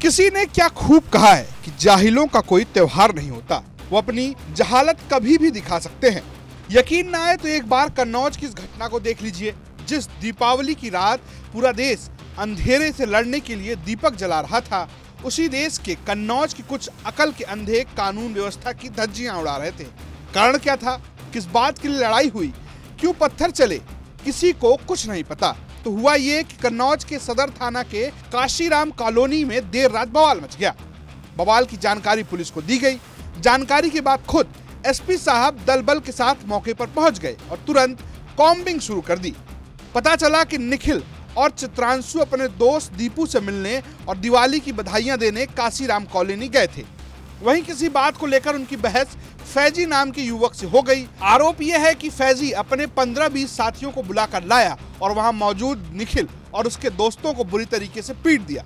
किसी ने क्या खूब कहा है कि जाहिलों का कोई त्योहार नहीं होता, वो अपनी जहालत कभी भी दिखा सकते हैं। यकीन ना आए तो एक बार कन्नौज की इस घटना को देख लीजिए। जिस दीपावली की रात पूरा देश अंधेरे से लड़ने के लिए दीपक जला रहा था, उसी देश के कन्नौज की कुछ अकल के अंधे कानून व्यवस्था की धज्जियां उड़ा रहे थे। कारण क्या था, किस बात के लिए लड़ाई हुई, क्यों पत्थर चले, किसी को कुछ नहीं पता। तो हुआ ये कि कन्नौज के सदर थाना के काशीराम कॉलोनी में देर रात बवाल मच गया। बवाल की जानकारी पुलिस को दी गई। जानकारी के बाद खुद एसपी साहब दल बल के साथ मौके पर पहुंच गए और तुरंत कॉम्बिंग शुरू कर दी। पता चला कि निखिल और चित्रांशु अपने दोस्त दीपू से मिलने और दिवाली की बधाइयां देने काशीराम कॉलोनी गए थे। वहीं किसी बात को लेकर उनकी बहस फैजी नाम के युवक से हो गई। आरोप यह है कि फैजी अपने 15-20 साथियों को बुलाकर लाया और वहां मौजूद निखिल और उसके दोस्तों को बुरी तरीके से पीट दिया।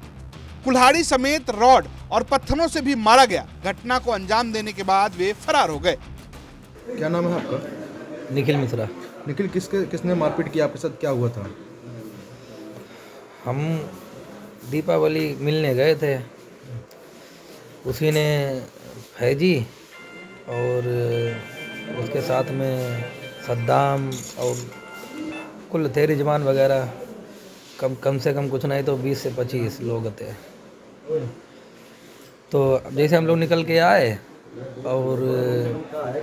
कुल्हाड़ी समेत रॉड और पत्थरों से भी मारा गया। घटना को अंजाम देने के बाद वे फरार हो गए। क्या नाम है आपका? निखिल मिश्रा। निखिल, किसने मारपीट किया आपके साथ, क्या हुआ था? हम दीपावली मिलने गए थे, उसी ने फैजी और उसके साथ में सद्दाम और कुल थे रिजवान वगैरह, कम से कम कुछ नहीं तो 20 से 25 लोग थे। तो जैसे हम लोग निकल के आए और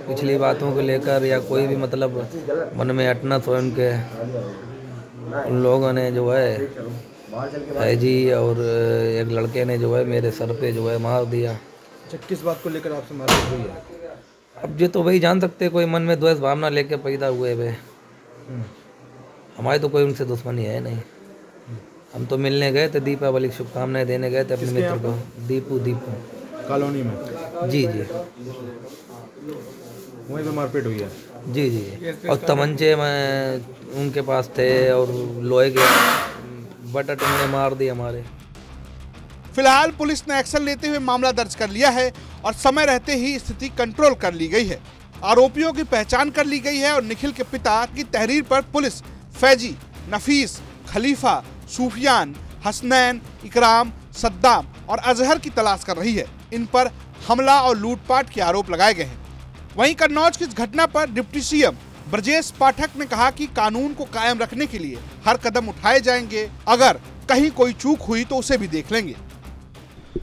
पिछली बातों को लेकर या कोई भी मतलब मन में अटनत हो उनके, उन लोगों ने जो है फैजी और एक लड़के ने जो है मेरे सर पे जो है मार दिया। अच्छा, किस बात को लेकर आपसे मारपीट हुई है? अब ये तो वही जान सकते, कोई मन में द्वेष भावना लेके पैदा हुए वे। हमारी तो कोई उनसे दुश्मनी है नहीं। हम तो मिलने गए थे, दीपावली की शुभकामनाएं देने गए थे अपने मित्र को। दीपू कॉलोनी में? जी। वहीं पे मारपीट हुई है? जी। और तमंचे में उनके पास थे और लोहे के बटट उन्होंने मार दिए हमारे। फिलहाल पुलिस ने एक्शन लेते हुए मामला दर्ज कर लिया है और समय रहते ही स्थिति कंट्रोल कर ली गई है। आरोपियों की पहचान कर ली गई है और निखिल के पिता की तहरीर पर पुलिस फैजी, नफीस, खलीफा, सूफियान, हसनैन, इकराम, सद्दाम और अजहर की तलाश कर रही है। इन पर हमला और लूटपाट के आरोप लगाए गए हैं। वहीं कन्नौज की इस घटना पर डिप्टी सीएम ब्रजेश पाठक ने कहा कि कानून को कायम रखने के लिए हर कदम उठाए जाएंगे। अगर कहीं कोई चूक हुई तो उसे भी देख लेंगे।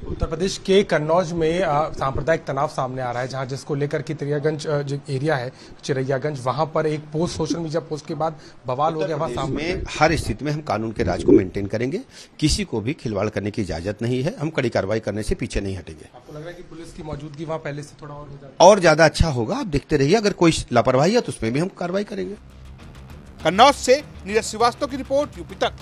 उत्तर प्रदेश के कन्नौज में सांप्रदायिक तनाव सामने आ रहा है, जहां जिसको लेकर कि तिरियागंज जो एरिया है, चिरैयागंज, वहां पर एक पोस्ट, सोशल मीडिया पोस्ट के बाद बवाल हो गया। वहां सामने हर स्थिति में हम कानून के राज को मेंटेन करेंगे। किसी को भी खिलवाड़ करने की इजाजत नहीं है। हम कड़ी कार्रवाई करने से पीछे नहीं हटेंगे। आपको लग रहा है कि पुलिस की मौजूदगी वहां पहले से थोड़ा और ज्यादा अच्छा होगा? आप देखते रहिए, अगर कोई लापरवाही है तो उसमें भी हम कार्रवाई करेंगे। कन्नौज से नीरज श्रीवास्तव की रिपोर्ट, यूपी तक।